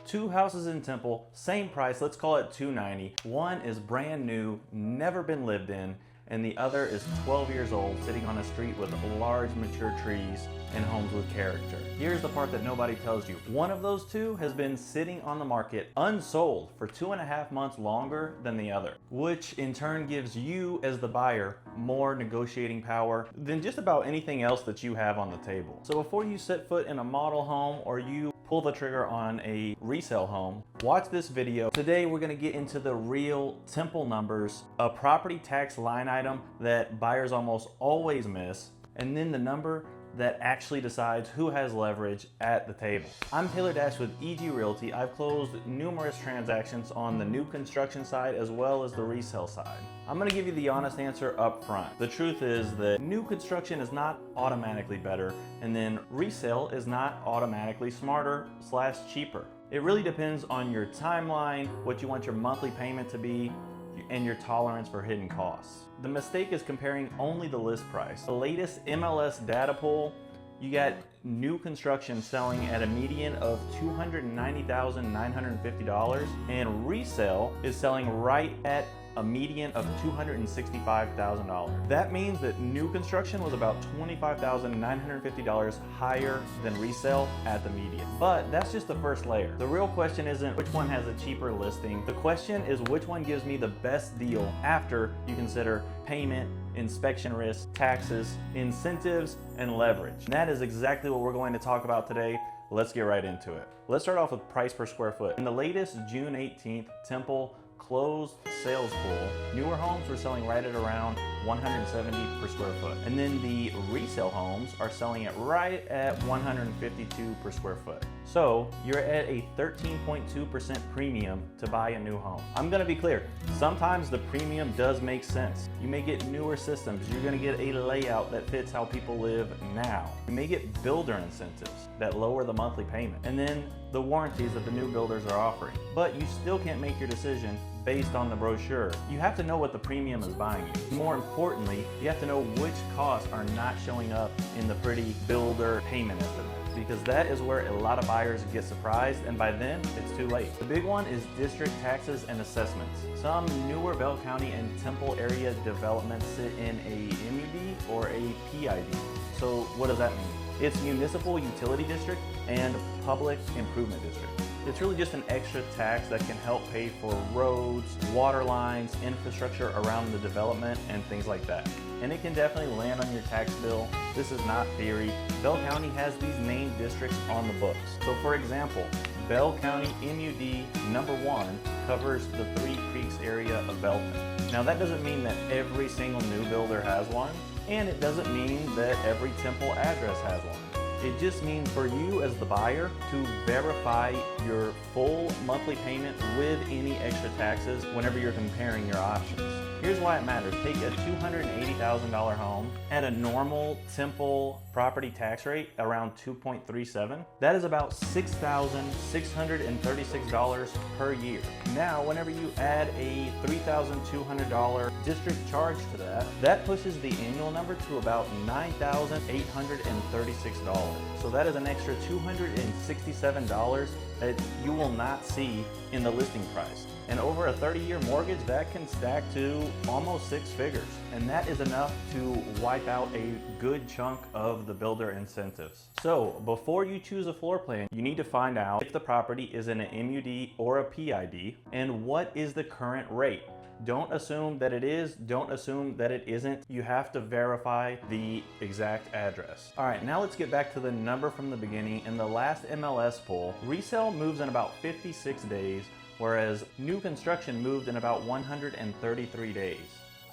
Two houses in Temple, same price, let's call it $290. One is brand new, never been lived in, and the other is 12 years old, sitting on a street with large mature trees and homes with character. Here's the part that nobody tells you. One of those two has been sitting on the market unsold for 2.5 months longer than the other, which in turn gives you as the buyer more negotiating power than just about anything else that you have on the table. So before you set foot in a model home or you pull the trigger on a resale home, watch this video. Today we're gonna get into the real Temple numbers, a property tax line item that buyers almost always miss, and then the number that actually decides who has leverage at the table. I'm Taylor Dasch with EG Realty. I've closed numerous transactions on the new construction side as well as the resale side. I'm gonna give you the honest answer up front. The truth is that new construction is not automatically better, and then resale is not automatically smarter / cheaper. It really depends on your timeline, what you want your monthly payment to be, and your tolerance for hidden costs. The mistake is comparing only the list price. The latest MLS data poll, you got new construction selling at a median of $290,950, and resale is selling right at a median of $265,000. That means that new construction was about $25,950 higher than resale at the median. But that's just the first layer. The real question isn't which one has a cheaper listing. The question is which one gives me the best deal after you consider payment, inspection risk, taxes, incentives, and leverage. And that is exactly what we're going to talk about today. Let's get right into it. Let's start off with price per square foot. In the latest June 18th Temple closed sales pool, newer homes were selling right at around $170 per square foot. And then the resale homes are selling it right at $152 per square foot. So you're at a 13.2% premium to buy a new home. I'm gonna be clear, sometimes the premium does make sense. You may get newer systems, you're gonna get a layout that fits how people live now. You may get builder incentives that lower the monthly payment, and then the warranties that the new builders are offering. But you still can't make your decision based on the brochure. You have to know what the premium is buying you. More importantly, you have to know which costs are not showing up in the pretty builder payment estimate, because that is where a lot of buyers get surprised, and by then it's too late. The big one is district taxes and assessments. Some newer Bell County and Temple area developments sit in a MUD or a PID. So what does that mean? It's municipal utility district and public improvement district. It's really just an extra tax that can help pay for roads, water lines, infrastructure around the development, and things like that. And it can definitely land on your tax bill. This is not theory. Bell County has these named districts on the books. So for example, Bell County MUD number 1 covers the Three Creeks area of Belton. Now that doesn't mean that every single new builder has one, and it doesn't mean that every Temple address has one. It just means for you as the buyer to verify your full monthly payment with any extra taxes whenever you're comparing your options. Here's why it matters. Take a $280,000 home at a normal Temple property tax rate around 2.37. That is about $6,636 per year. Now, whenever you add a $3,200 district charge to that, that pushes the annual number to about $9,836. So that is an extra $267 that you will not see in the listing price. And over a 30-year mortgage, that can stack to almost 6 figures. And that is enough to wipe out a good chunk of the builder incentives. So before you choose a floor plan, you need to find out if the property is in an MUD or a PID, and what is the current rate. Don't assume that it is, don't assume that it isn't. You have to verify the exact address. All right, now let's get back to the number from the beginning. In the last MLS poll, resale moves in about 56 days, whereas new construction moved in about 133 days.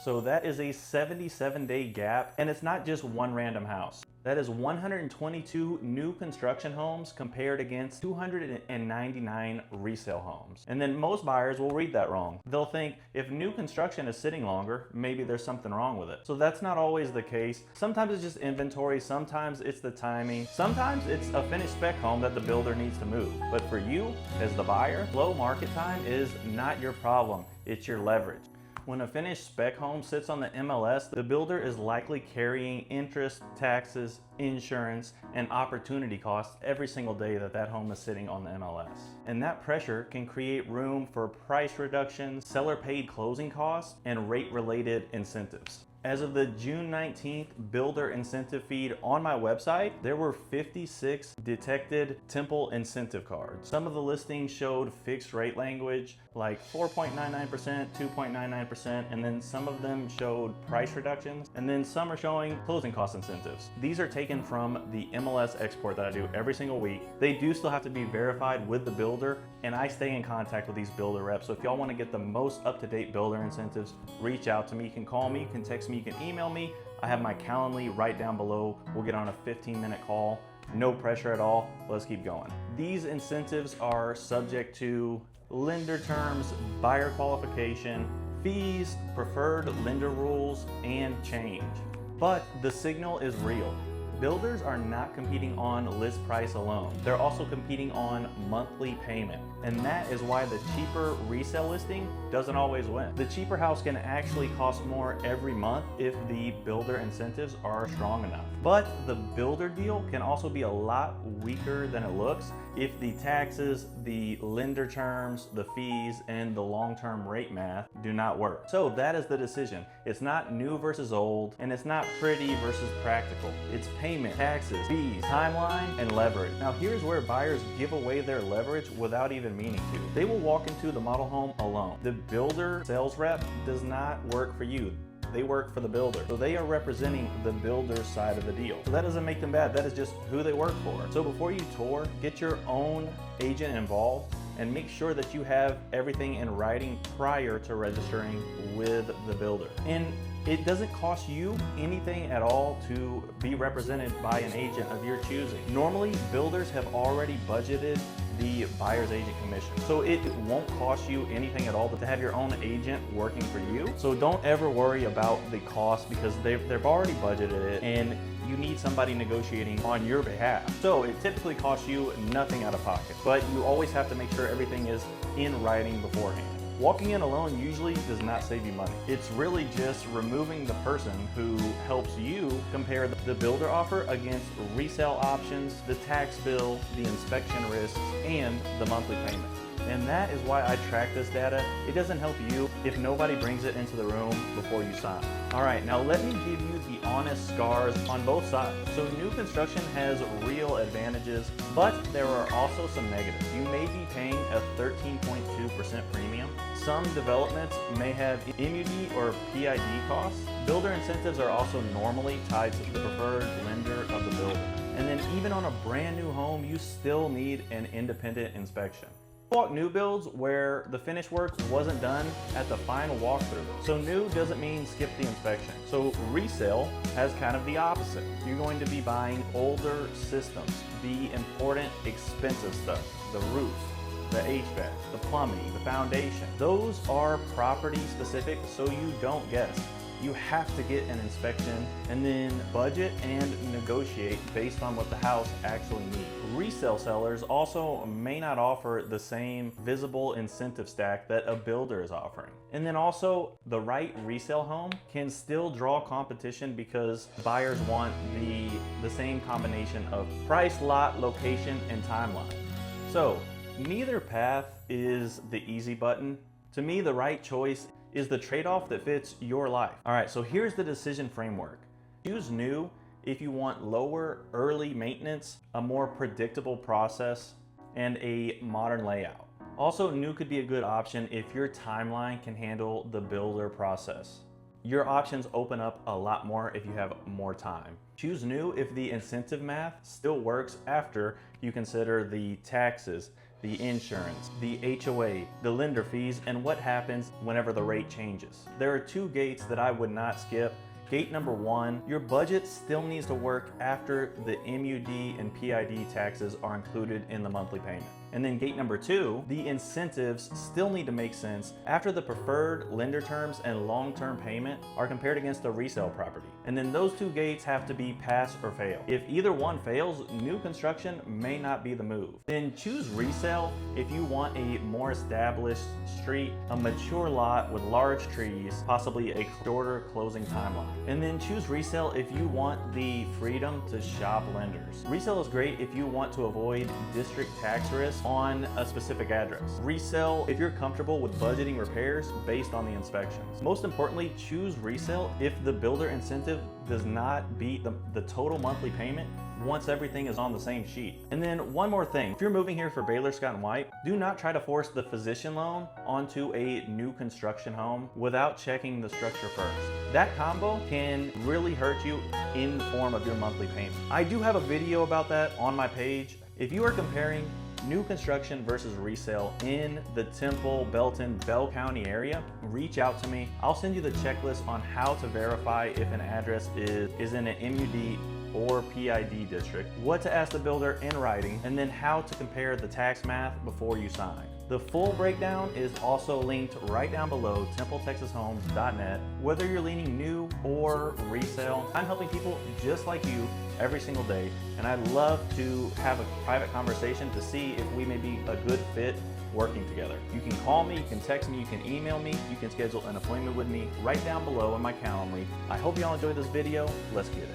So that is a 77-day gap, and it's not just one random house. That is 122 new construction homes compared against 299 resale homes. And then most buyers will read that wrong. They'll think if new construction is sitting longer, maybe there's something wrong with it. So that's not always the case. Sometimes it's just inventory, sometimes it's the timing, sometimes it's a finished spec home that the builder needs to move. But for you, as the buyer, low market time is not your problem, it's your leverage. When a finished spec home sits on the MLS, the builder is likely carrying interest, taxes, insurance, and opportunity costs every single day that that home is sitting on the MLS. And that pressure can create room for price reductions, seller paid closing costs, and rate related incentives. As of the June 19th builder incentive feed on my website, there were 56 detected Temple incentive cards. Some of the listings showed fixed rate language like 4.99%, 2.99%, and then some of them showed price reductions, and then some are showing closing cost incentives. These are taken from the MLS export that I do every single week. They do still have to be verified with the builder, and I stay in contact with these builder reps. So if y'all want to get the most up-to-date builder incentives, reach out to me. You can call me, you can text me, you can email me. I have my Calendly right down below. We'll get on a 15-minute call. No pressure at all. Let's keep going. These incentives are subject to lender terms, buyer qualification, fees, preferred lender rules, and change. But the signal is real. Builders are not competing on list price alone. They're also competing on monthly payment. And that is why the cheaper resale listing doesn't always win. The cheaper house can actually cost more every month if the builder incentives are strong enough. But the builder deal can also be a lot weaker than it looks if the taxes, the lender terms, the fees, and the long-term rate math do not work. So that is the decision. It's not new versus old, and it's not pretty versus practical. It's payment, taxes, fees, timeline, and leverage. Now here's where buyers give away their leverage without even meaning to. They will walk into the model home alone. The builder sales rep does not work for you. They work for the builder. So they are representing the builder's side of the deal. So that doesn't make them bad. That is just who they work for. So before you tour, get your own agent involved and make sure that you have everything in writing prior to registering with the builder. And it doesn't cost you anything at all to be represented by an agent of your choosing. Normally, builders have already budgeted the buyer's agent commission. So it won't cost you anything at all to have your own agent working for you. So don't ever worry about the cost because they've already budgeted it and you need somebody negotiating on your behalf. So it typically costs you nothing out of pocket, but you always have to make sure everything is in writing beforehand. Walking in alone usually does not save you money. It's really just removing the person who helps you compare the builder offer against resale options, the tax bill, the inspection risks, and the monthly payment. And that is why I track this data. It doesn't help you if nobody brings it into the room before you sign. All right, now let me give you the honest scars on both sides. So new construction has real advantages, but there are also some negatives. You may be paying a 13.2% premium. Some developments may have MUD or PID costs. Builder incentives are also normally tied to the preferred lender of the builder. And then even on a brand new home, you still need an independent inspection. Walk new builds where the finish work wasn't done at the final walkthrough. So new doesn't mean skip the inspection. So resale has kind of the opposite. You're going to be buying older systems, the important expensive stuff, the roof, the HVAC, the plumbing, the foundation. Those are property specific, so you don't guess. You have to get an inspection and then budget and negotiate based on what the house actually needs. Resale sellers also may not offer the same visible incentive stack that a builder is offering. And then also the right resale home can still draw competition because buyers want the same combination of price, lot, location, and timeline. So neither path is the easy button. To me, the right choice is the trade-off that fits your life. All right, so here's the decision framework. Choose new if you want lower early maintenance, a more predictable process, and a modern layout. Also, new could be a good option if your timeline can handle the builder process. Your options open up a lot more if you have more time. Choose new if the incentive math still works after you consider the taxes, the insurance, the HOA, the lender fees, and what happens whenever the rate changes. There are two gates that I would not skip. Gate number one, your budget still needs to work after the MUD and PID taxes are included in the monthly payment. And then gate number 2, the incentives still need to make sense after the preferred lender terms and long-term payment are compared against a resale property. And then those 2 gates have to be pass or fail. If either one fails, new construction may not be the move. Then choose resale if you want a more established street, a mature lot with large trees, possibly a shorter closing timeline. And then choose resale if you want the freedom to shop lenders. Resale is great if you want to avoid district tax risk on a specific address. Resale if you're comfortable with budgeting repairs based on the inspections. Most importantly, choose resale if the builder incentive does not beat the total monthly payment once everything is on the same sheet. And then one more thing, if you're moving here for Baylor Scott & White, do not try to force the physician loan onto a new construction home without checking the structure first. That combo can really hurt you in the form of your monthly payment. I do have a video about that on my page. If you are comparing new construction versus resale in the Temple, Belton, Bell County area, reach out to me. I'll send you the checklist on how to verify if an address is in an MUD or PID district, what to ask the builder in writing, and then how to compare the tax math before you sign. The full breakdown is also linked right down below, templetexashomes.net. Whether you're leaning new or resale, I'm helping people just like you every single day, and I'd love to have a private conversation to see if we may be a good fit working together. You can call me, you can text me, you can email me, you can schedule an appointment with me right down below in my Calendly. I hope y'all enjoyed this video. Let's get it.